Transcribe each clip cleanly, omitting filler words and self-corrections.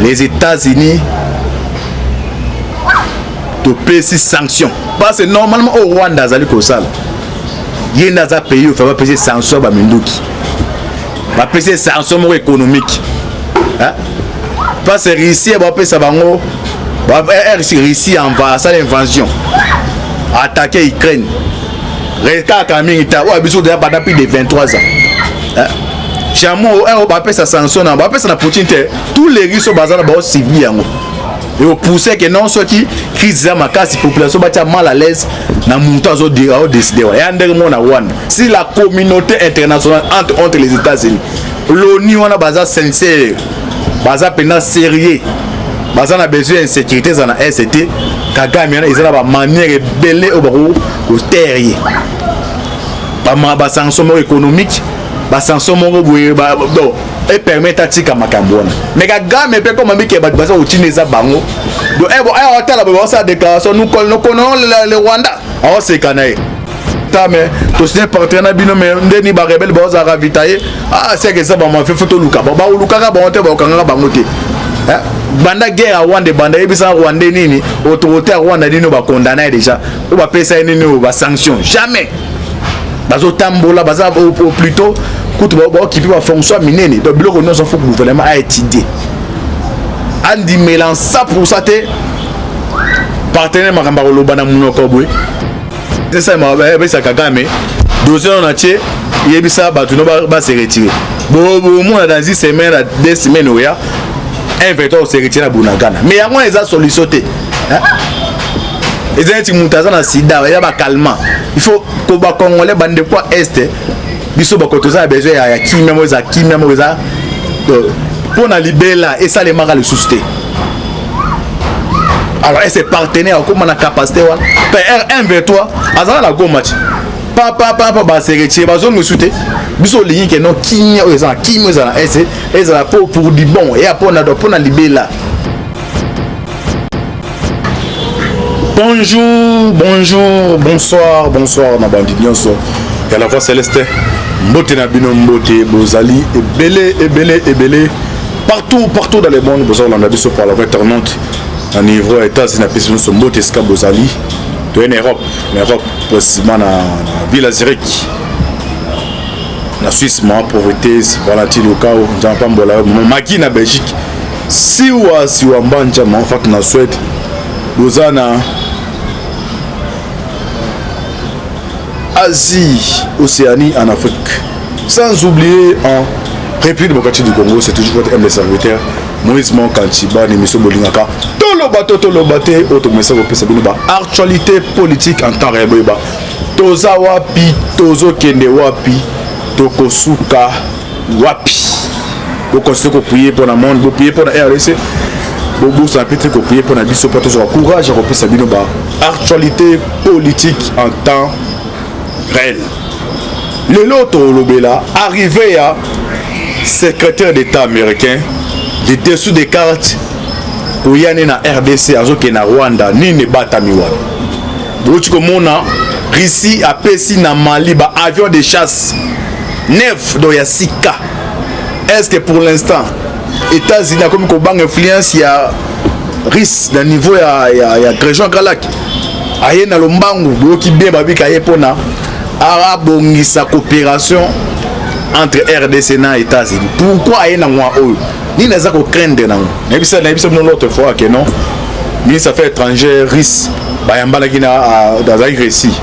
les États-Unis te paient ces sanctions. Parce que normalement au Rwanda, il y a un pays où il faut payer sanctions à Minduki. Il va payer sanctions économiques. Parce que Russie va payer ça. Russie envoie ça l'invasion. Attaquer l'Ukraine. Reka Kamingita, ou abiso déjà depuis de 23 ans. Chamo, on va payer sa sanction, on va payer sa Poutine. Tous les Russes sont basés dans le civil. Et au pousser que non, ceux qui crise à ma casse, la population va mal à l'aise, na montant au décider. Si la communauté internationale entre les États-Unis, l'ONU on a basé sincère, basé pendant sérieux, basé na besoin d'insécurité dans la RCT, Kagame ils ont la manière belé au barreau au terrier. Ba sanction économique, ba sanction et permet à tika makambona mais Kagame peut comme ami qui va baser au Tineza bango donc on t'a la déclaration nous connaissons le Rwanda on c'est canaille mais tout ce partenaire bino mais ndeni ba rebelle ba za ravitailler c'est que ça ba ma fait photo luka ba luka ba on te ba kanga bango te banda guerre à Rwanda banda ebisa Rwanda nini autorité à Rwanda nini ba condamner déjà ou ba pesa nini ou ba sanction jamais bazo tambola baza au plutôt qui peut fonction minene donc le nous faut que le gouvernement a étudié andi mélange ça pour ça te partenaire makamba ko lobana munoko boy c'est ça ma ça Kagame dossier on a tié yebisa batu no ba se retirer bon moi dans 10 semaines 2 semaines oya inviteur se retirer à Bunagana mais yango eza solution te ezali ti mutaza na sida ya ba calmant il faut ko ba congolais bande quoi est biso bakotoza besoin ya kimia moza pour na libérer et ça les mara le souster alors c'est partenaire comme on a capacité PR1 vers toi azana la go match papa ba se retirer bazo me souter biso ligne que non kimia eza eza pour du bon et pour na libérer. Bonjour, bonsoir, ma bandit nyonso. Et à la voix céleste, mbote na bino mbote, bozali, ebele. Partout dans le monde, bozali on a biso par la voie tournante. En niveau États-Unis, na biso mbote ska bozali. To en Europe, précisément na ville Zurich. Na Suisse, ma pauvreté, Valentine au cas où j'entends bola, maki na Belgique. Siwa mbanja ma en fait na Suède. Bozana Asie, Océanie, en Afrique. Sans oublier en République démocratique du Congo, c'est toujours votre MS serviteur. Moïse Kanchiba, l'émission Bolingaka. Tolobaté, automessage au PSB. Actualité politique en temps réel. Toza wapi, Tozo Kende wapi, Tokosuka wapi. Vous considérez que vous priez pour le monde, vous priez pour la RDC. Bobo ça peut être prier pour la biso pour toujours courage à repasser binoba. Actualité politique en temps réel. Le loto lobela arrivé à secrétaire d'État américain de dessous des cartes pour y aller na RDC azoke na Rwanda ni ne batamiwa. Bochiko mona Russie a pesi na Mali ba avion de chasse neuf do ya sika. Est-ce que pour l'instant États-Unis comme qu'on bang influence il y a risque d'un niveau il y a région Galak aye na lombangu boki bien babi kaye pona arabongi sa coopération entre RDC et États-Unis. Pourquoi aye na moi o ni na za ko craindre na na bisa non l'autre fois que non ministre affaires étrangères risque bayambala kina dans la Russie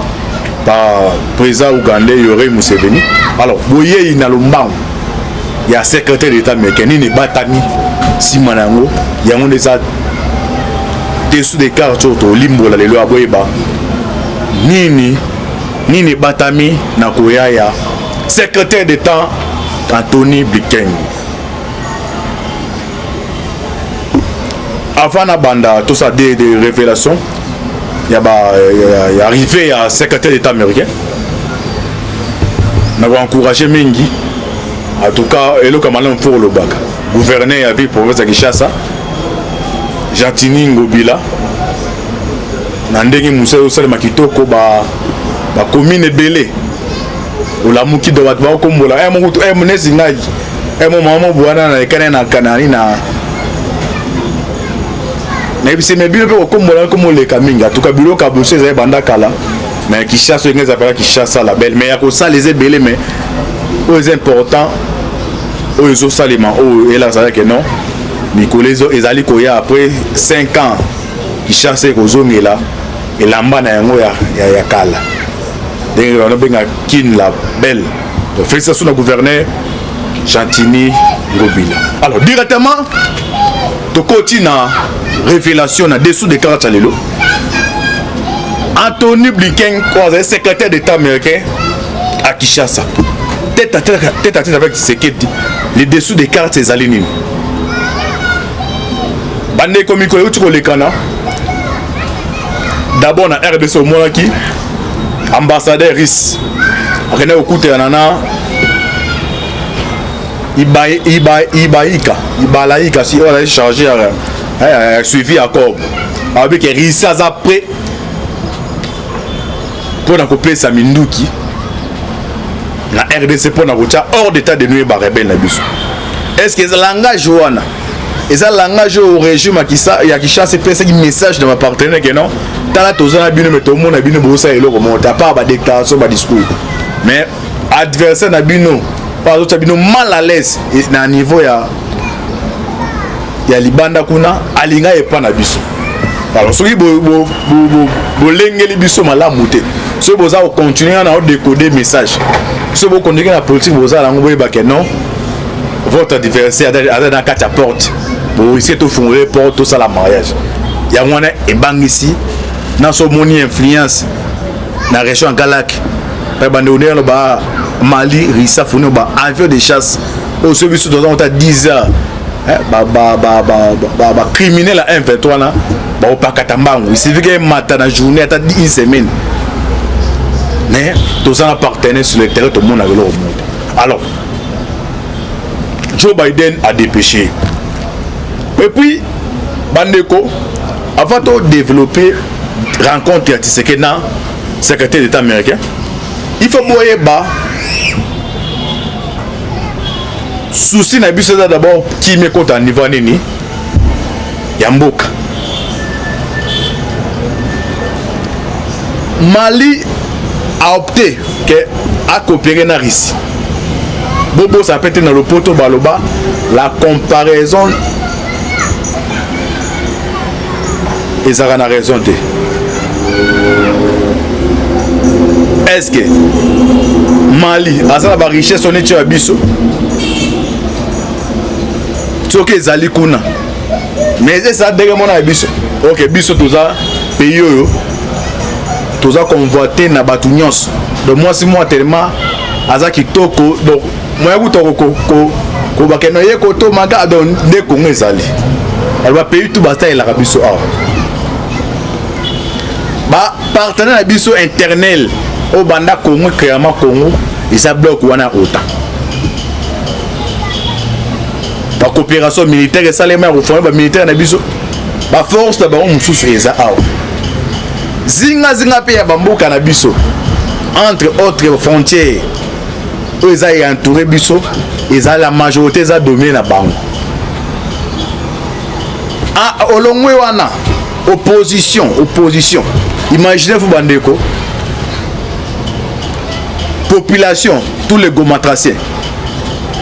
par président ougandais Yoweri Museveni. Alors boye na lombangu il y a secrétaire d'État américain ni batami simanango il y a un des dessous des cartes au limbo la lelo aboyeba ni batami na koyaya secrétaire d'État Anthony Blinken avant la banda tout ça des révélations il y a arrivé à secrétaire d'État américain n'a pas encouragé Mingi. En tout cas, il y a pour le bac. Gouverneur de la province de Kinshasa, Jantini Ngobila, Nandegi Moussa Osal Makitoko, la commune Belé, ou la Mouki de Watba, comme la Monezinai, et mon maman Bouana, et Kanana Kanani, mais c'est mes biloko comme les caminga en tout cas biloko ka bosser za banda kala mais qui chasse les appelle qui chasse la belle mais à ça les belé mais c'est important aux autres saliments oh et là ça que non Mikolezo ezali koya après 5 ans qui chasse kozongi là et lamba na yango ya kala donc on a benga kin la belle donc félicitations au gouverneur Chantini Ngobila. Alors directement to continue révélation na dessous de cartes lelo Anthony Blinken secrétaire d'État américain à Kinshasa tête à tête avec Tshisekedi les dessous des cartes ces alignées bande comme il les cana d'abord na RDC au Monaki ambassadeur RIS René Okuté nana Ibalaïka si on a chargé suivi accord avec RIS après pour na couper sa minduki la RDC pour na rocha hors d'état de nuit ba rebelle na biso est-ce que le langage wana et ça langage au régime qui ça il y a qui chasse c'est un message de ma partenaire que non tala tozana bino mais tout le monde a bino bossa et loko monta pas ba déclaration ba discours mais adversaire na bino pas autre bino mal à l'aise na niveau ya libanda kuna alinga et pas na biso alors soki bo lengeli biso malamu te so boza continuer na décoder message so bo continuer na politique boza la ngoboye ba que non votre adversaire a dans quatre portes pour essayer de fonder porte tout ça la mariage ya mwana e bangisi na so moni influence na région Galak pa bande on ba Mali risa foni ba avion de chasse au service de on ta 10 heures ba criminel à 123 là ba pas katambangu il suffit que matin na journée ta 1 semaine mais tout ça appartenait sur le terrain tout le monde a le monde alors Joe Biden a dépêché. Et puis, Bandeko, avant de développer rencontre Tshisekedi, secrétaire d'État américain, il faut moyer bas. Souci n'a pas d'abord qui me compte en niveau nini. Yamboka. Mali a opté à coopérer dans Russie. Bobo ça peut être dans le poteau baloba la comparaison et ça a raison de est-ce que Mali a ça la richesse on est sur biso ce que zali kuna mais c'est ça derrière mon biso OK biso tout ça pays yo tout ça convoité na batu nyonso de moi si moi tellement azaki toko donc moi ko bakeno ye ko to maga don de ko ngezali elle va payer tout basta la biso ba partenaire na biso internel au banda Congo créama Congo et ça bloque wana autant ba coopération militaire et ça les mains au fond ba militaire na biso ba force ba mususu eza zinga pe ya bamboka na biso entre autres frontières ils ont entouré biso ils ont la majorité ils ont dominé la banque ah olongwe wana opposition imaginez vous bandeko population tous les gomatraciens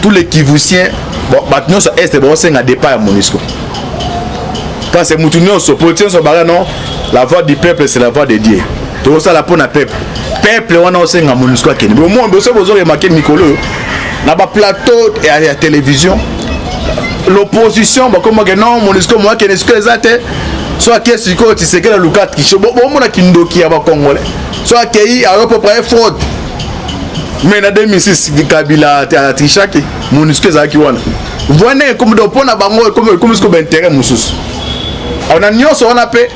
tous les kivusiens bon maintenant ça est bon c'est un départ à Monusco parce que mutunyo so politicien so bara non la voix du peuple c'est la voix de Dieu tout ça la pour na peuple on a aussi un MONUSCO qui mais au moins vous avez remarqué Nicolo na ba plateau et à la télévision l'opposition bah comme que non MONUSCO moi qui est ce que ça soit que c'est quoi tu sais que la Lukat qui bon on a kindoki à ba congolais soit qu'il a peu près fraude mais na 2006 Kabila à Trichaki MONUSCO ça qui wana voyez comme do pona bango comme ce que ben intérêt mususu on a nyonso on a pe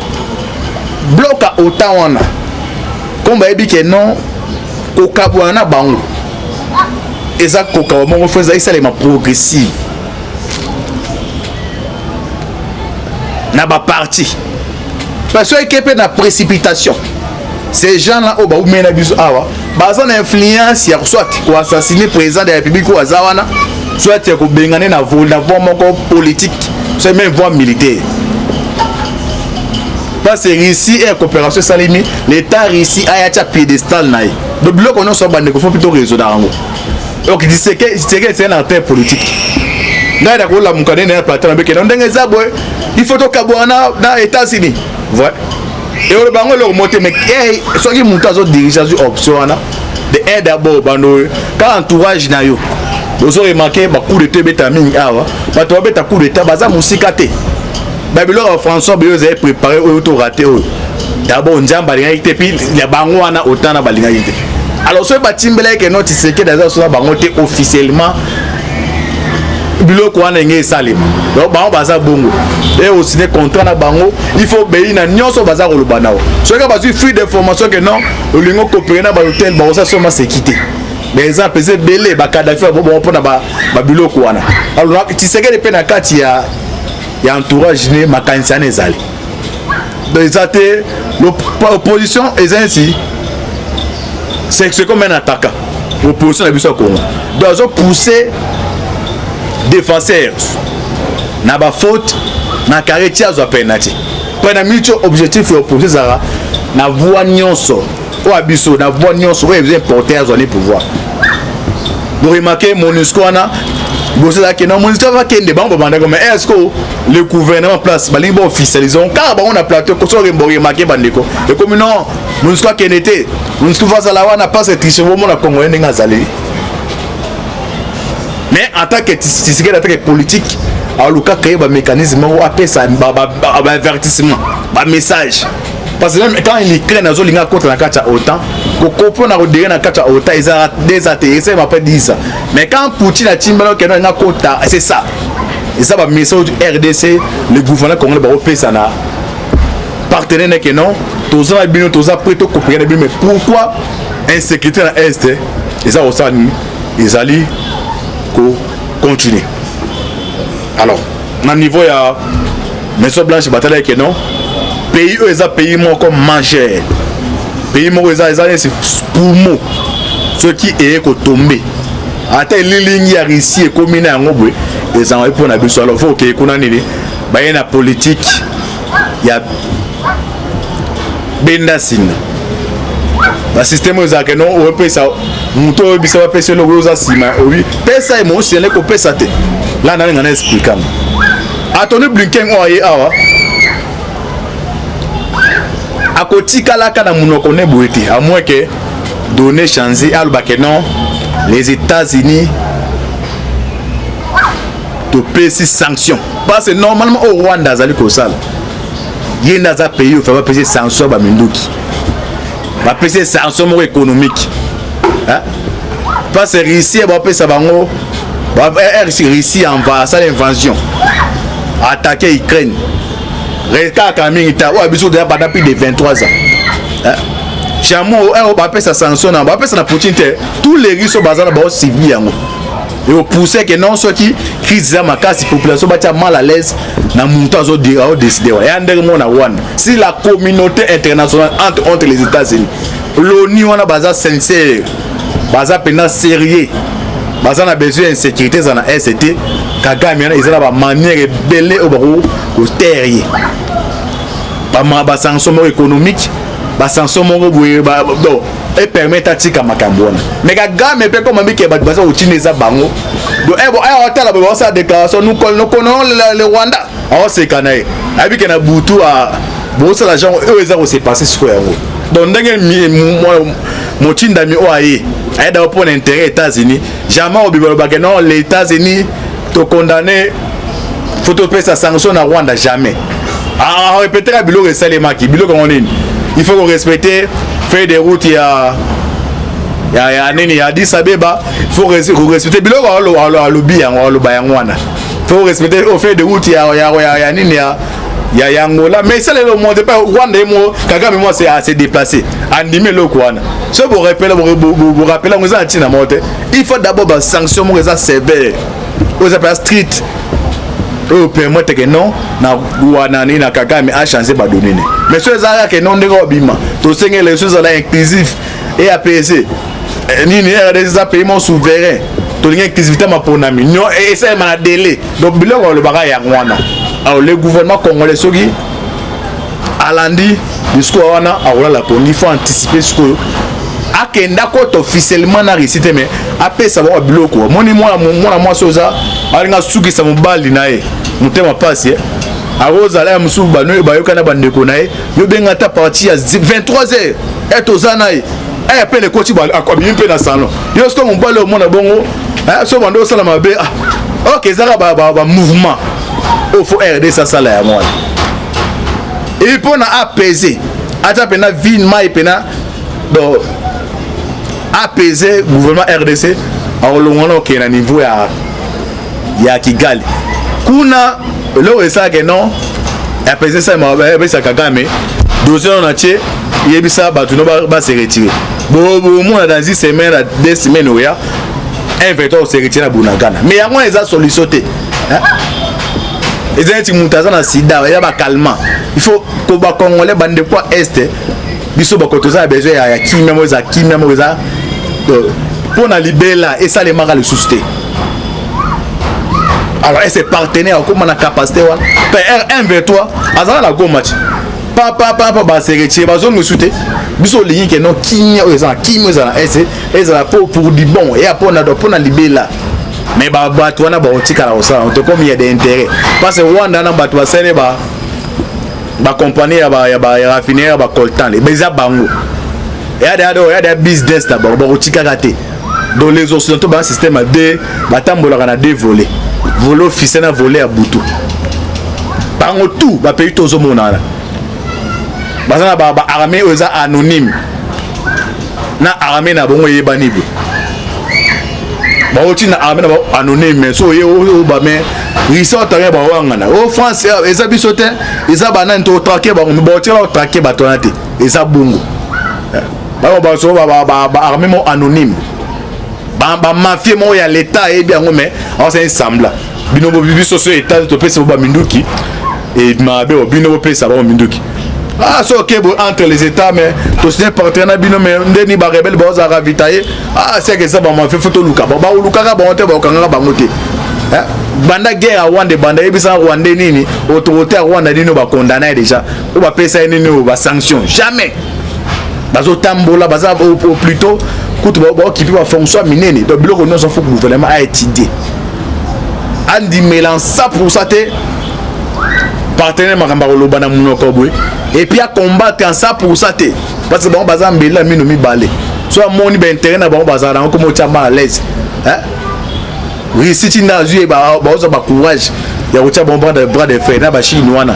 bloc à autant wana comme baby que non au kabwana bango eza koka mo faisait ça les ma progressive na ba parti parce que peut na précipitation ces gens là au ba ou mena biso awa baza na influence ya soit ko assassiner président de la République ou azawana soit ko bengane na vol moko politique c'est même voie militaire parce que Russie et coopération salimi l'état Russie a un piédestal naï donc bloc on soit bandé faut plutôt résoudre en donc c'est un acteur politique là d'accord la mukade na plateau avec non ndenge za boy il faut to kabwana dans États-Unis voilà et on bango leur monter mais soit qui monte à dirigeants option de aide d'abord bando quand entourage na yo vous aurez remarqué ba coup de tête bétamine awa ba to beta coup de tête baza musika te Babylone François Béos avait préparé au raté d'abord njamba linga puis ya bango wana autant na balinga yite alors ce batimbele que notre séqué dans ça bango te officiellement biloko wana ngé salim donc bango baza bongo et aussi des contrats na bango il faut obéir na nyonso baza ko lobanao ce que bazu free d'information que non le lingo coopérer na ba hôtel ba ça seulement sécurité mais exemple c'est belé ba Kadhafi bon pour na ba biloko wana alors tu sais que les peine na kati ya entourage ne makanisa na ezali donc ezate l'opposition est ainsi c'est comme un attaquant l'opposition na biso ya Congo donc ils ont poussé défenseurs na ba faute na caractère za penalty pour na mutual objectif et opposé zara na voix nyonso o abiso na voix nyonso o besoin porter à zone pouvoir vous remarquez MONUSCO na vous savez que non MONUSCO va kende bango banda comme est-ce que le gouvernement place balingi ba officialisons car ba on a plateau ko so remarquer bandeko et comme non MONUSCO kenete MONUSCO va za la wana pas cette triche au monde congolais ndinga zali. Mais en tant que politique, alors le cas créer un mécanisme où appelle ça un avertissement, un message. Parce que même quand il crée dans zone contre la carte autant, qu'on comprend dans le la carte autant, ils ont des intéressés, m'a pas dit ça. Mais quand Poutine a dit que non na quota, c'est ça. Et ça va message du RDC, le gouvernement congolais va repérer ça na partenaire que non, tous les bien tous après tout coopérer mais pourquoi insécurité dans l'Est et ça aussi ils allaient continuer. Alors, dans le niveau, il y a Maison Blanche bataille que non. Pays eux, ils ont pays moins comme majeur. Pays moins ils ont pour moi. Ceux qui est tombé. Attends, les lignes à Russie et communes à Ngobwe, ils ont pour n'abuser. Alors, faut que qu'on a nini. Bah, il y a la politique. Il y a Bendassine. Le système aux acquérants, on peut ça. Muto bisa va pèser le gros asima. Oui, pèse émotionnel qu'on pèse ça. Là, on a expliqué. Attendez, Blinken, on a eu awa. À côté kalaka na muno connaît boueti. À moins que donner changer à non, les États-Unis te paient ces sanctions. Parce que normalement au Rwanda, zali kosal. Il y a un pays où il faut payer sanctions à Minduki. Va payer sanctions économiques. Hein? Parce que Russie va payer ça bango. Russie envahit ça l'invasion. Attaquer Ukraine. Reka Kamingita ou abiso de la depuis de 23 ans. Hein? Chamo on va payer sa sanction on va payer ça na Poutine tous les Russes sont basés dans civil yango. Et au pousser que non ceux qui crise ma casse population va mal à l'aise na montant zo dire au décider. Et andermo na one. Si la communauté internationale entre les États-Unis l'ONU on a basé sincère. Baza pena sérieux. Baza na besoin d'insécurité dans la ST. Kagame ils ont la manière belé au terrier. Ba sanction économique, ba sanction et permettre à tika makambona. Mais Kagame peut comme ambi ke ba baza utineza bango. Donc hôtel ba ça déclaration nous connaissons le Rwanda. Ah c'est canaille. Abi ke na butu a bosa la gens eux ils ont se passer sur yango. Donc ndenge motinda mi oaye aida pour l'intérêt États-Unis jamais au bibolobake non les États-Unis te condamner faut te payer sa sanction à Rwanda jamais ah répéter la bilo resalema qui bilo comme on est il faut respecter faire des routes il y a nini ya Addis Abeba faut respecter bilo à lobby en loba yangwana faut respecter au fait de route il y a nini ya Angola mais ça le monde pas Rwanda mo Kagame moi c'est déplacé animé le quoi ce vous rappelez vous en tina monte il faut d'abord ba sanction mo ça sévère aux appels street au permettre que non na Rwanda ni na Kagame a changé ba donner mais ceux là que non ndeko bima to senga les choses là inclusif et APC ni des pays souverains to linga inclusivité ma pour nami non et ça ma délai donc biloko le baga ya Rwanda. Alors le gouvernement congolais soki alandi discours wana arola la poni il faut anticiper ce que akenda ko officiellement na récité mais apesa ba biloko moni moi soza alinga sukisa mobali naye mutema pasi aroza la musu banu bayokana bandeko naye yo benga ta partie à 23h et ozanaye appelle coach ba akobi mpe na salon yo ce que mobali o mona bongo so bando sala mabe OK zaka ba mouvement il faut RD ça sala ya moi et pour na apaiser ata pena ville mai pena do apaiser gouvernement RDC aolongona OK na niveau ya Kigali kuna lo esa que non apaiser ça mabe ça Kagame dossier on a tché yebisa batu no ba se retirer bon moi dans 10 semaines à 2 semaines oya un veto se retirer na Bunagana mais yango eza solution te ezati mutaza na sida ya ba calmant il faut ko ba congolais bande quoi est biso ba kotoza besoin ya kimia moza pour na libela et ça les mara le susté alors c'est partenaire comme na capacité wa PR1 vers toi azana la go match papa ba se retirer ba zone souté biso ligne que non kimia eza eza pour du bon et pour na libela mais bato wana baotika la osala to comme il y a des intérêts parce que Rwanda na bato basene ba compagnie ya raffinerie ba coltan les beza bango et il y a des business là ba otika raté dans les occidentaux ba système à deux batambola na deux volets volet officiel na volet à butu bango tout ba pays tozo monana bazana ba armée oza anonyme na armée na bongo yebani bi baoti na armée na anonyme so ye o ba mais risort ta ba wangana o France eza bisote eza banane to traquer ba baoti la traquer batonate eza bongo ba so ba armée mo anonyme ba mafia mo ya l'état et bien mais c'est ensemble bino biso so état to pesa ba minduki et mabe bino pesa ba minduki so ok entre les états mais to c'est partenaire bino mais ndeni ba rebelle ba za ravitailler c'est que ça ba mafia photo luka ba luka ka ba onte ba kanga ba ngote banda guerre à Rwanda banda ebisa Rwanda nini autorité à Rwanda nini ba condamner déjà ou ba pesa nini ou ba sanction jamais bazo tambola baza au plutôt kutu ba occuper ba fonction minene donc biloko non faut que le gouvernement a étudié andi mélange ça pour ça te partenaire makamba koloba na munoko boy et puis à combattre en ça pour ça te parce que bon baza mbela mino mi balé soit moni ben intérêt na bon baza na comme tchamba à l'aise oui si tu n'as eu ba courage ya kotia bon bras de fer na ba chinois na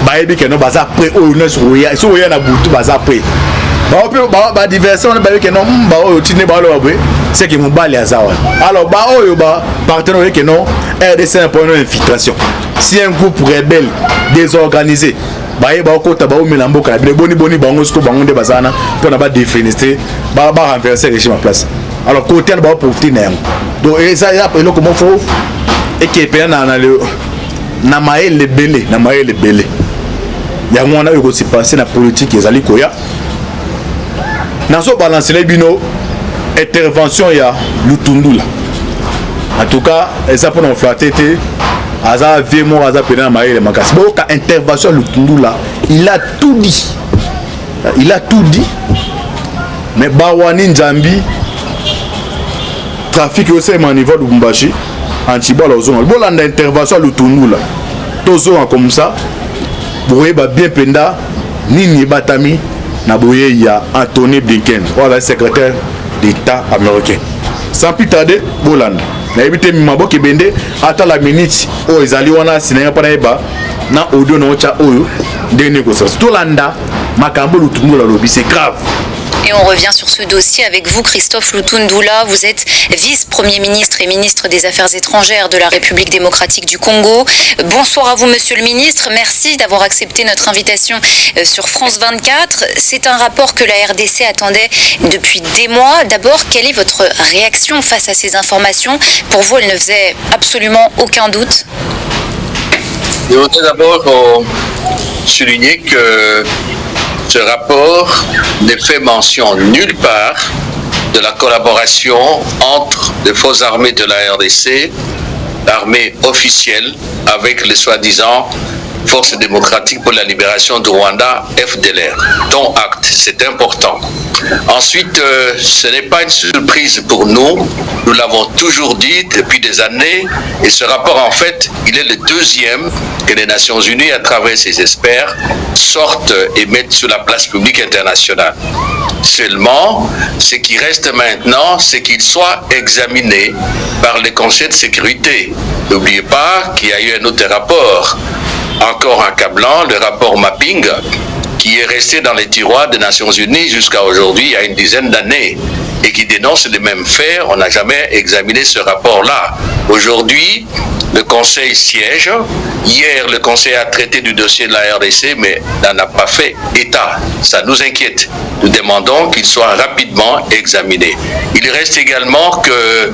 ba ebi que no baza prêt o no so ya na butu baza prêt ba diversion ba que non ba o tine ba lo boy c'est que mon balé azawa alors ba o ba partenaire que non RDC un point d'infiltration si un groupe rebelle désorganisé baye ba ko taba o melamboka na boni bango sko bango de bazana pour na ba défenestrer ba renverser le régime en place alors côté ba profiter na donc ça ya pelo comment faut et qui est na maele belé ya mwana yo ko se passer na politique ezali koya na so balancer les bino intervention ya Lutundula en tout cas ça pour nous flatter te aza viemo aza pena maele makasi bo ka intervention Lutundula il a tout dit mais bawani Nzambi trafic au sein au niveau de Lubumbashi antibola ozonga bolanda intervention Lutundula tozo comme ça boye ba bien penda nini batami na boye ya Anthony Blinken voilà secrétaire d'État américain sans plus tarder bolanda na ebité maboko bende ata la minute o ezali wana sinanga pana eba na audio no cha oyo ndene ko sa tolanda makambo Lutundula lobi c'est grave. Et on revient sur ce dossier avec vous, Christophe Lutundula. Vous êtes vice-premier ministre et ministre des Affaires étrangères de la République démocratique du Congo. Bonsoir à vous, monsieur le ministre. Merci d'avoir accepté notre invitation sur France 24. C'est un rapport que la RDC attendait depuis des mois. D'abord, quelle est votre réaction face à ces informations? Pour vous, elles ne faisaient absolument aucun doute. Je voudrais d'abord souligner que ce rapport ne fait mention nulle part de la collaboration entre les forces armées de la RDC armée officielle avec les soi-disant Forces démocratiques pour la libération du Rwanda, FDLR, dont acte, c'est important. Ensuite, ce n'est pas une surprise pour nous, nous l'avons toujours dit depuis des années, et ce rapport en fait, il est le deuxième que les Nations Unies, à travers ses experts, sortent et mettent sur la place publique internationale. Seulement, ce qui reste maintenant, c'est qu'il soit examiné par le Conseil de sécurité. N'oubliez pas qu'il y a eu un autre rapport, encore accablant, le rapport Mapping, qui est resté dans les tiroirs des Nations Unies jusqu'à aujourd'hui, il y a une dizaine d'années, et qui dénonce les mêmes faits. On n'a jamais examiné ce rapport-là. Aujourd'hui, le Conseil siège. Hier, le Conseil a traité du dossier de la RDC, mais n'en a pas fait état. Ça nous inquiète. Nous demandons qu'il soit rapidement examiné. Il reste également que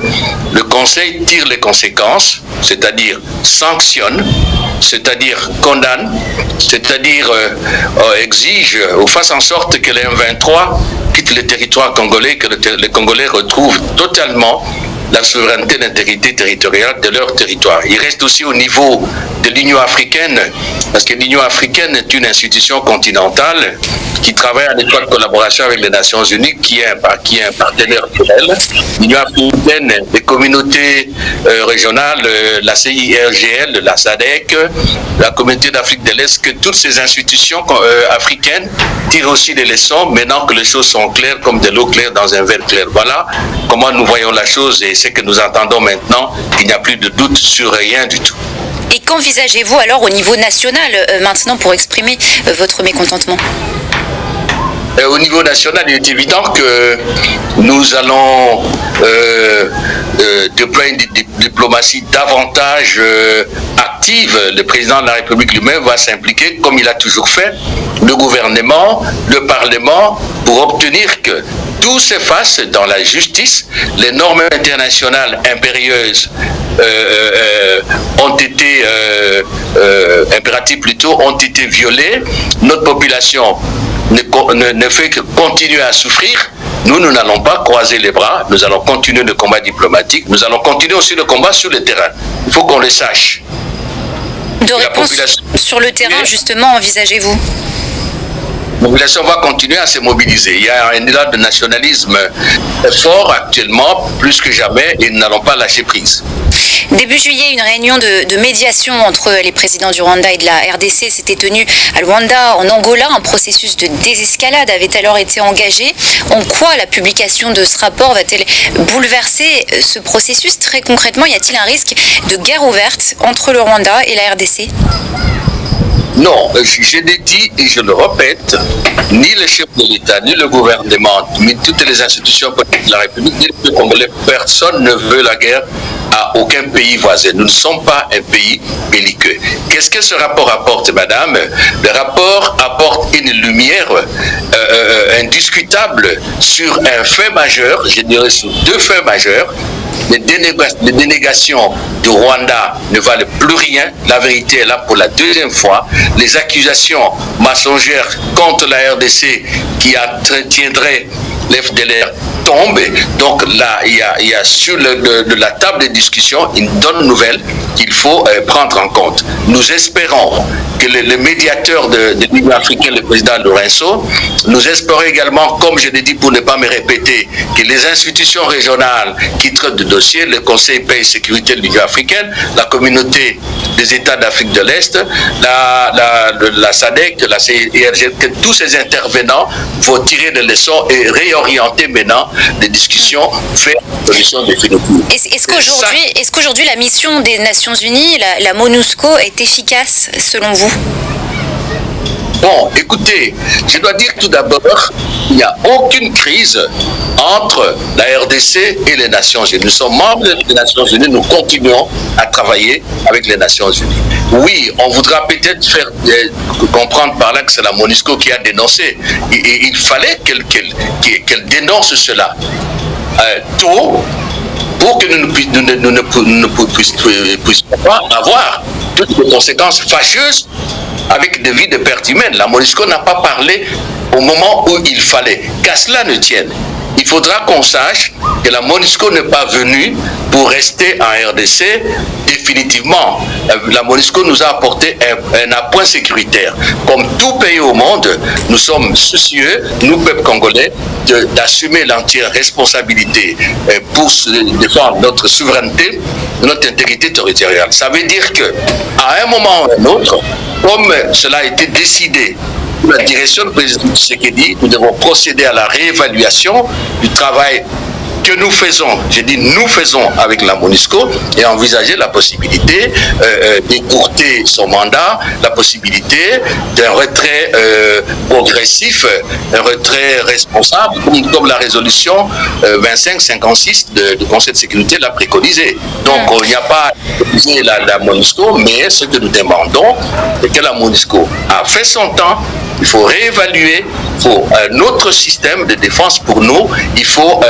le Conseil tire les conséquences, c'est-à-dire sanctionne, c'est-à-dire condamne, c'est-à-dire exige ou fasse en sorte que les M23 quittent le territoire congolais, que les Congolais retrouvent totalement la souveraineté d'intégrité territoriale de leur territoire. Il reste aussi au niveau de l'Union africaine, parce que l'Union africaine est une institution continentale qui travaille en étroite collaboration avec les Nations Unies, qui est un partenaire pour elle. L'Union africaine, les communautés régionales, la CIRGL, la SADC, la Communauté d'Afrique de l'Est, que toutes ces institutions africaines tirent aussi des leçons maintenant que les choses sont claires comme de l'eau claire dans un verre clair. Voilà comment nous voyons la chose et ce que nous entendons maintenant, qu'il n'y a plus de doute sur rien du tout. Et qu'envisagez-vous alors au niveau national maintenant pour exprimer votre mécontentement ? Au niveau national, il est évident que nous allons déployer une diplomatie davantage active. Le président de la République lui-même va s'impliquer, comme il a toujours fait, le gouvernement, le Parlement, pour obtenir que tout s'efface dans la justice. Les normes internationales impérieuses ont été impératives plutôt, ont été violées. Notre population ne fait que continuer à souffrir. Nous n'allons pas croiser les bras, nous allons continuer le combat diplomatique, nous allons continuer aussi le combat sur le terrain. Il faut qu'on le sache. De réponse sur le terrain, justement, envisagez-vous ? La population va continuer à se mobiliser. Il y a un élan de nationalisme fort actuellement, plus que jamais, et nous n'allons pas lâcher prise. Début juillet, une réunion de médiation entre les présidents du Rwanda et de la RDC s'était tenue à Luanda, en Angola. Un processus de désescalade avait alors été engagé. En quoi la publication de ce rapport va-t-elle bouleverser ce processus ? Très concrètement, y a-t-il un risque de guerre ouverte entre le Rwanda et la RDC ? Non, je l'ai dit et je le répète, ni le chef de l'État, ni le gouvernement, ni toutes les institutions politiques de la République, ni le Congolais, personne ne veut la guerre à aucun pays voisin. Nous ne sommes pas un pays belliqueux. Qu'est-ce que ce rapport apporte, madame ? Le rapport apporte une lumière indiscutable sur un fait majeur, je dirais sur deux faits majeurs. Les dénégations du Rwanda ne valent plus rien. La vérité est là pour la deuxième fois. Les accusations mensongères contre la RDC qui tiendrait l'FDLR tombent. Donc là, il y a sur la table de discussion une bonne nouvelle qu'il faut prendre en compte. Nous espérons que le médiateur de l'Union africaine, le président Lorenzo, nous espérons également, comme je l'ai dit pour ne pas me répéter, que les institutions régionales qui traitent de dossiers, le Conseil paix et sécurité de l'Union africaine, la communauté des États d'Afrique de l'Est, la SADC, la CIRGL, que tous ces intervenants vont tirer des leçons et réorienter maintenant les discussions vers une solution définitive. Est-ce qu'aujourd'hui la mission des Nations Unies, la MONUSCO, est efficace selon vous ? Bon, écoutez, je dois dire tout d'abord qu'il n'y a aucune crise entre la RDC et les Nations Unies. Nous sommes membres des Nations Unies, nous continuons à travailler avec les Nations Unies. Oui, on voudra peut-être faire comprendre par là que c'est la MONUSCO qui a dénoncé. Et il fallait qu'elle dénonce cela tôt pour que nous ne puissions pas avoir toutes les conséquences fâcheuses avec des vies de pertes humaines. La MONUSCO n'a pas parlé au moment où il fallait. Qu'à cela ne tienne. il faudra qu'on sache que la MONUSCO n'est pas venue pour rester en RDC définitivement. La MONUSCO nous a apporté un appoint sécuritaire. Comme tout pays au monde, nous sommes soucieux, nous, peuple congolais, d'assumer l'entière responsabilité pour défendre notre souveraineté, notre intégrité territoriale. Ça veut dire qu'à un moment ou à un autre, comme cela a été décidé, la direction du président Tshisekedi, nous devons procéder à la réévaluation du travail que nous faisons, j'ai dit nous faisons avec la MONUSCO, et envisager la possibilité d'écourter son mandat, la possibilité d'un retrait progressif, un retrait responsable, comme la résolution 2556 du Conseil de sécurité l'a préconisé. Donc il n'y a pas la MONUSCO, mais ce que nous demandons, c'est que la MONUSCO a fait son temps. Il faut réévaluer, il faut un autre système de défense pour nous, il faut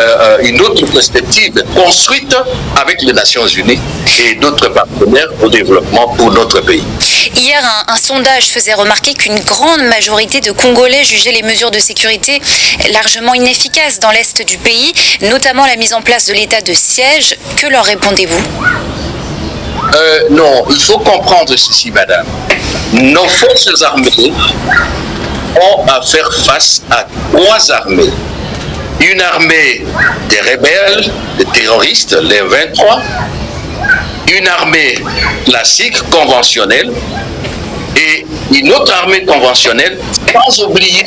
une autre perspective construite avec les Nations Unies et d'autres partenaires au développement pour notre pays. Hier, un sondage faisait remarquer qu'une grande majorité de Congolais jugeaient les mesures de sécurité largement inefficaces dans l'est du pays, notamment la mise en place de l'état de siège. Que leur répondez-vous ? Non, il faut comprendre ceci, madame. Nos forces armées ont à faire face à trois armées. Une armée des rebelles, des terroristes, les 23, une armée classique, conventionnelle, et une autre armée conventionnelle, sans oublier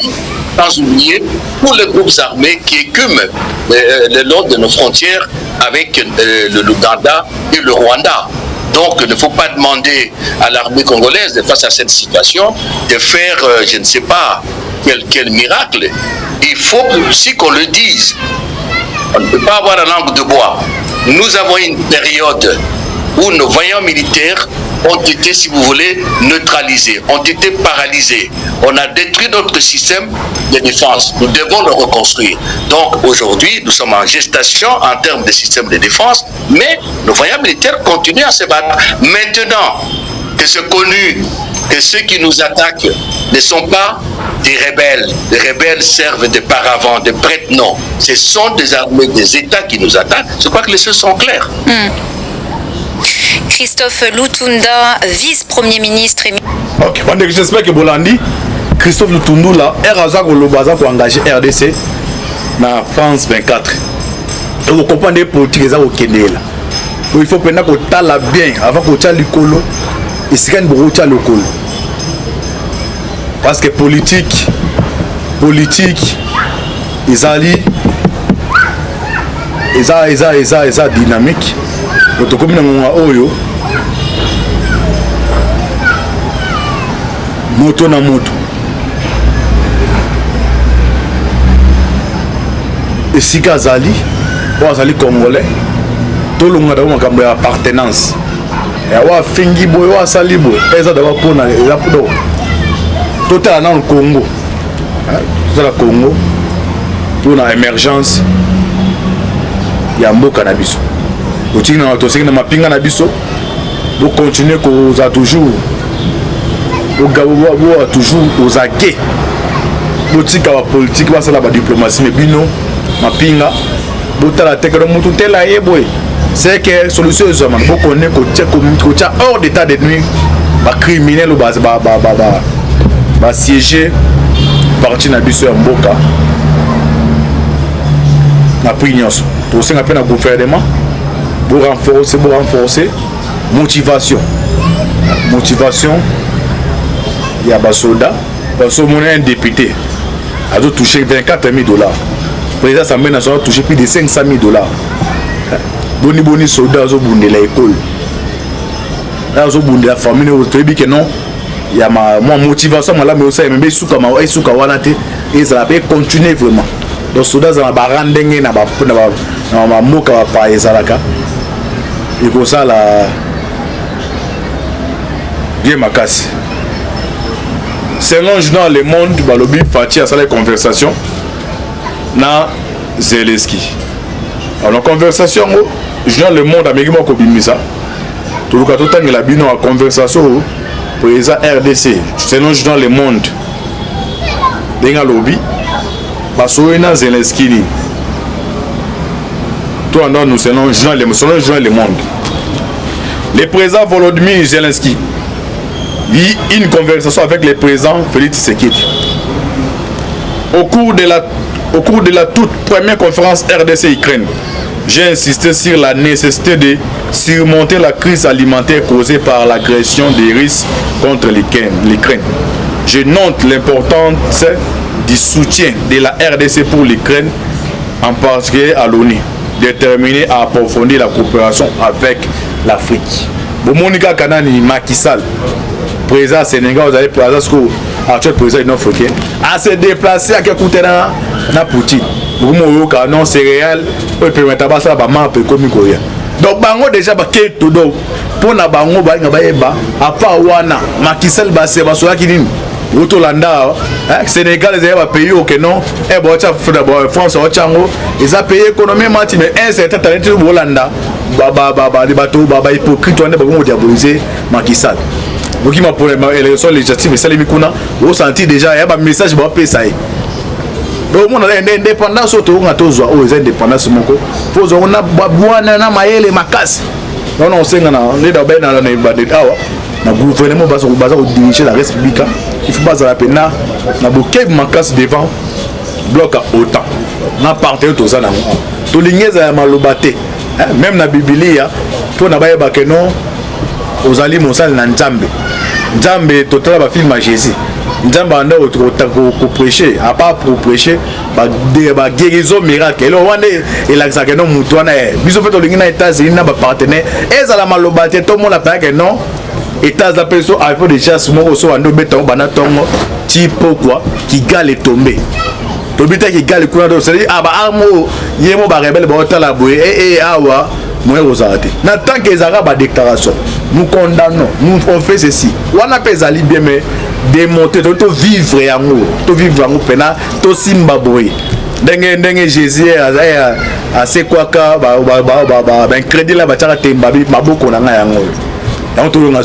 tous les groupes armés qui écument le long de nos frontières avec l'Ouganda et le Rwanda. Donc, il ne faut pas demander à l'armée congolaise, face à cette situation, de faire, je ne sais pas, quel miracle. Il faut aussi qu'on le dise. On ne peut pas avoir la langue de bois. Nous avons une période où nos vaillants militaires ont été, si vous voulez, neutralisés, ont été paralysés. On a détruit notre système de défense. Nous devons le reconstruire. Donc aujourd'hui, nous sommes en gestation en termes de système de défense, mais nos vaillants militaires continuent à se battre. Maintenant que c'est connu que ceux qui nous attaquent ne sont pas des rebelles. Les rebelles servent de paravents, de prête-noms. Ce sont des armées, des États qui nous attaquent. Je crois que les choses sont claires. Christophe Lutunda, vice-premier ministre. Ok, j'espère que Bolandi, Christophe Lutundula, Eraza Golobaza pour engager RDC dans France 24. Et vous comprenez les politiques au Kenya. Il faut prendre que tu as bien avant que tu aies le colo. Et c'est quand tu as le colo. Parce que politique, ils allient, ils dynamique. Donc comme nous avons moto na moto. Et si Kazali, Azali congolais, tout le monde a une appartenance. Et wa fingi boy wa sali boy, eza d'abord pour na eza pour tout est dans le Congo. Tout le Congo pour la émergence. Il y a mboka na biso. Aussi na to seki na mapinga na biso. Pour continuer qu'on a toujours toujours aux aguets. Politique à politique, c'est la diplomatie, mais bino, ma pinga, la technologie, c'est que solution est vraiment pour qu'on ait hors d'état de nuit, les criminels ou siéger parti na biso ya mboka na prignos. Pour ça, on appelle un gouvernement pour renforcer motivation. Il y a des soldats, parce que mon un député a touché 24 000 $. Le président Assemblée nationale a touché plus de 500 000 $. Boni soldats ont bondé l'école. Là, ils ont bondé la famille, ils ont non. Il y a ma motivation, mais aussi, il y a et ça va continuer vraiment. Donc, les soldats ont barandé na moka pa ezalaka. Et comme ça, la bien makasi. Selon le journal Le Monde, Balobi Fati a la conversation na Zelensky. Alors, la conversation, le journal Le Monde a mis mon copimisa. Tout le temps, il a bien une conversation pour les RDC. Selon le journal Le Monde, il y a lobby. Parce que Zelensky, Toi, non, nous selon Le Monde. Le président Volodymyr Zelensky vit une conversation avec le président Félix Tshisekedi. Au cours de la toute première conférence RDC-Ukraine, j'ai insisté sur la nécessité de surmonter la crise alimentaire causée par l'agression des Russes contre l'Ukraine. Je note l'importance du soutien de la RDC pour l'Ukraine, en particulier à l'ONU, déterminé à approfondir la coopération avec l'Afrique. Monika Kanani Macky Sall, président Sénégal, vous avez président actuel président de l'Afrique, à se déplacer à Kekutena na Poutine. Vous m'avez non céréales, vous permettez de passer à la comme Coréen. Donc, bango déjà baké tout donc pour na bango ba ngaba à part wana Macky Sall ba se ba sola kinini Otolanda Sénégal les va payer au non et bon ça France au chango ils a payé économiquement mais un certain talent de Hollanda les bateaux hypocrite on est pas diaboliser Macky Sall. Donc il m'a pour l'élection législative ça les mikuna au senti déjà il y a un message ba payer ça. Donc on a l'indépendance autour on a tous aux indépendance moko faut on a bwana na maele makasi. Non on sait na les d'abord na awa na gouvernement baza diriger la République. Il faut pas se rappeler na boké makasi devant bloc à autant. Na partir tout ça na to lingeza ya malobate même na Biblia pour na baye bakeno ozali mosali na Nzambe. Nzambe total ba film à Jésus. Nzambe anda ko prêcher à part pour prêcher ba guérison miracle. Et on est la ça que non mutu na biso fait to lingina États-Unis na ba partenaire ezala malobate to mona pa que non États à personne a fait déjà ce mot so ando beton banatongo tipo quoi qui gale tombé. Tobita qui gale kuna do c'est aba amo yemo ba rebelle ba otala boye awa moi aux arrêter. Na tant que les arabes a déclaration nous condamnons nous on fait ceci. On a pas ali bien mais démonter to vivre yango pena to simba boye. Ndenge Jésus a c'est quoi ka ba crédit la ba tara temba bi maboko na nga yango. Donc tout le monde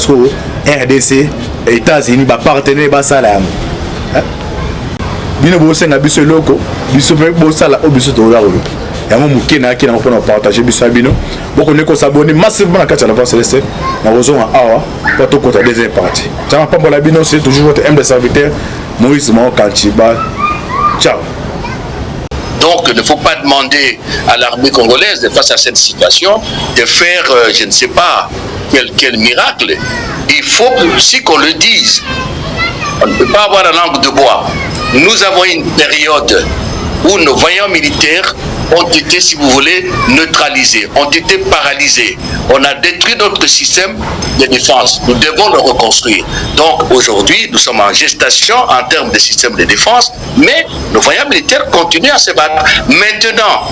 RDC États-Unis ba partenaire ba sala yango. Bino bo senga biso loko biso pe bo sala o biso to la olo. Yango mukena ki na ko na partager biso bino. Boko ne ko s'abonner massivement à la Voix Céleste. Na raison à awa pour to côté deuxième partie. Ça va pas pour la bino c'est toujours votre humble serviteur Moïse Kanchiba. Ciao. Donc, il ne faut pas demander à l'armée congolaise, face à cette situation, de faire, je ne sais pas, quel miracle. Il faut aussi qu'on le dise. On ne peut pas avoir la langue de bois. Nous avons une période où nos voyants militaires ont été, si vous voulez, neutralisés, ont été paralysés. On a détruit notre système de défense. Nous devons le reconstruire. Donc aujourd'hui, nous sommes en gestation en termes de système de défense, mais nos voyants militaires continuent à se battre. Maintenant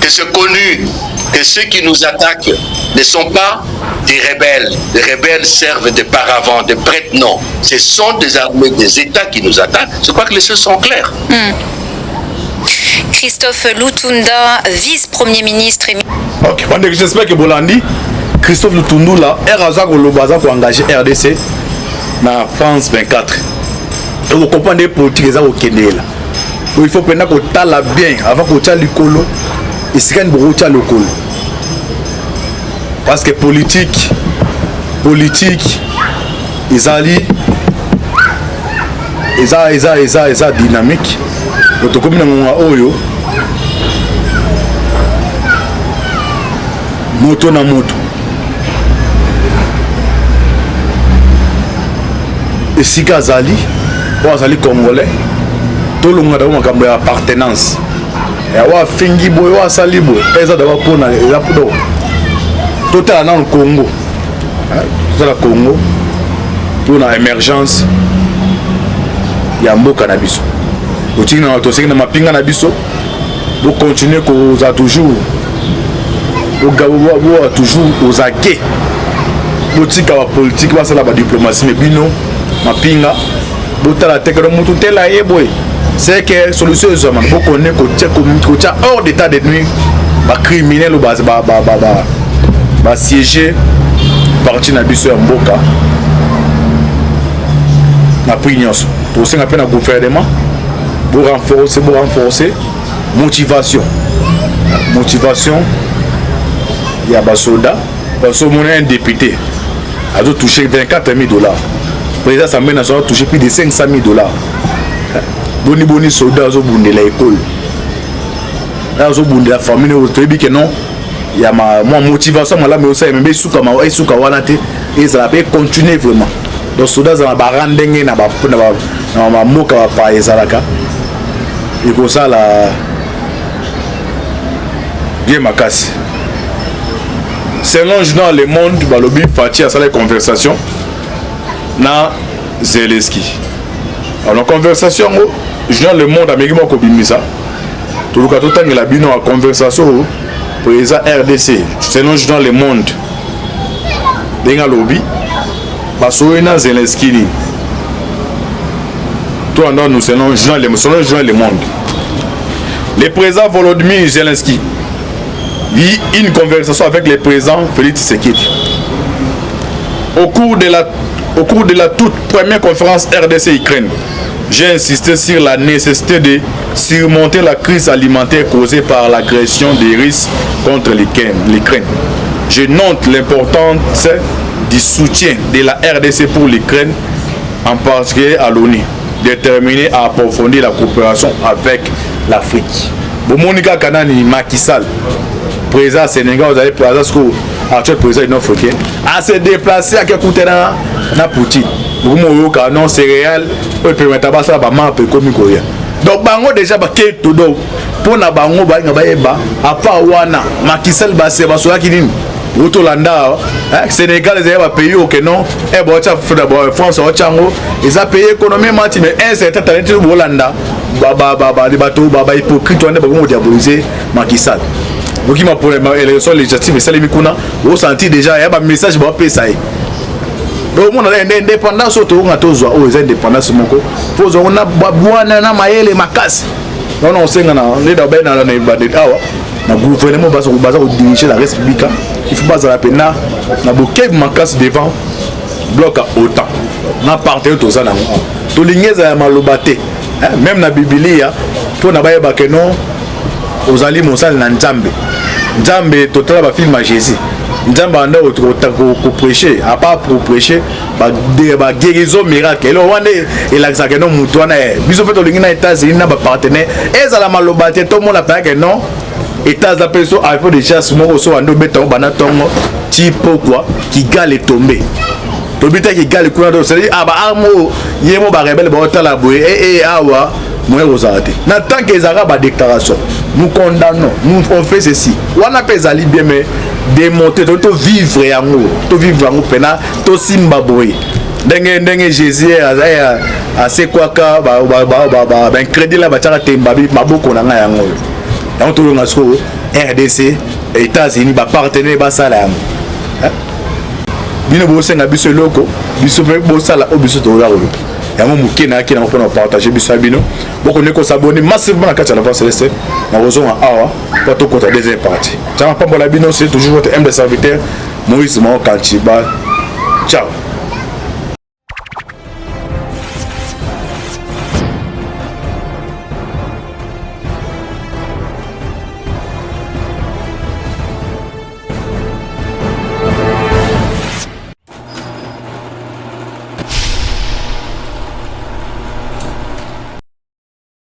que c'est connu que ceux qui nous attaquent ne sont pas des rebelles. Les rebelles servent de paravents, de prête, non. Ce sont des armées, des États qui nous attaquent. Je crois que les choses sont claires. Christophe Lutunda, vice-premier ministre. Ok, j'espère que Bolandi, Christophe Lutunda, là, est engagé RDC dans France 24. Et vous comprenez les politiques au Kenya. Il faut prendre que tu as bien avant que tu aies le colo. Et c'est quand tu as le colo. Parce que politique, ils allaient dynamique. Donc comme nous avons moto na moto et si Kazali congolais tout le monde a une appartenance et wa fingi boy wa sali boy eza da pona eza podo total dans le Congo tout le Congo pour une émergence ya mboka na biso otingi na toseki na mapinga na biso bo continuer ko za toujours au Gabon toujours aux aguets botika wa politique ba sala ba diplomatie mais bino mapinga botala tekero mutu tela yeboy c'est que solution est vraiment bo connaît ko tia hors d'état de nuit ba criminel ba siéger parti na biso ya mboka na prignos to senga pe na gouvernement pour renforcer motivation il y a des soldats, parce qu'on a un député, a touché 24 000 $. Le président Samuel a touché plus de 500 000 $. Boni soldats ont bondé l'école. Là, ils ont bondé la famille, ils ont il y a ma motivation, mais aussi, mais ils sont et ça va continuer vraiment. Donc, soldats ont barandé, na moka pa ezalaka. Et comme ça, la bien makasi. Selon le journal Le Monde, Balobi Fati a sa conversation na Zelensky. Alors la conversation, le journal Le Monde a mis mon copimisa. Tout le cas, tout le temps, la bino a conversation président RDC. Selon le journal Le Monde, denga lobby, basoena Zelensky. Tout en nous selon le journal Le Monde. Le président Volodymyr Zelensky vit une conversation avec le président Félix Tshisekedi. Au cours de la toute première conférence RDC-Ukraine, j'ai insisté sur la nécessité de surmonter la crise alimentaire causée par l'agression des Russes contre l'Ukraine. Je note l'importance du soutien de la RDC pour l'Ukraine, en particulier à l'ONU, déterminé à approfondir la coopération avec l'Afrique. Monika Kanani Macky Sall, président Sénégal, vous avez président actuel président nord-africain, à se déplacer à Kekouté na Poutine. Vous m'avez dit non céréales, vous permettez pas ça, donc bango déjà ba keto do pour na bango ba ngaba à part wana Macky Sall ba se ba so yakini Otolanda, Sénégal, les pays au non, et France, ils ont payé économiquement, mais un certain talent de Hollanda, des bateaux, hypocrite, on a diabolisé Macky Sall. Donc, il m'a pour l'élection législative, ça les Mikuna, vous sentez déjà, il y a un message pour payer ça. Donc, on a l'indépendance, on a tous les indépendances, on a Babouana, Maël et Makas. Non, c'est un le gouvernement va diriger la République. Il faut pas se rappeler na bloquer Makas devant bloc à autant. Na partir tout ça na to lingeza malobate. Même na Biblia pour na bayeba que non aux ali mosal na Nzambe. Nzambe total ba film à Jésus. Nzambe anda ko prêcher, à part pour prêcher ba guérison miracle. Et là on est il a ça que non mutwana biso fait to lingina États-Unis na ba partenaire et ça la malobate tout le monde a pas que non. États d'appel sur iPhone déjà ce moment au ando beton banatongo tipo quoi qui gale tombé to bita qui gale kuna do c'est ah ba amo yemo ba rebelle ba otala boye awa moi osate na tant que ezara ba déclaration nous condamnons nous on fait ceci wana pezali bien mais démonter to vivre yango to vivre yango pena to simba boye ndenge Jésus a c'est quoi ka ba ben crédit là ba tara temba bi maboko na nga yango. Donc tout le monde RDC, États-Unis, partenaire basala. Bino bosse na biso loko, biso pe bosala obiso to la rolo. Ya mo mukena ki na ko partager biso bino. Boko ne ko s'abonner massivement à Kacha la Voix Céleste. Na rozo en awa, pas to côté deuxième partie. Ça va pas la bino, c'est toujours votre humble serviteur Moïse Mo Kanchiba. Ciao.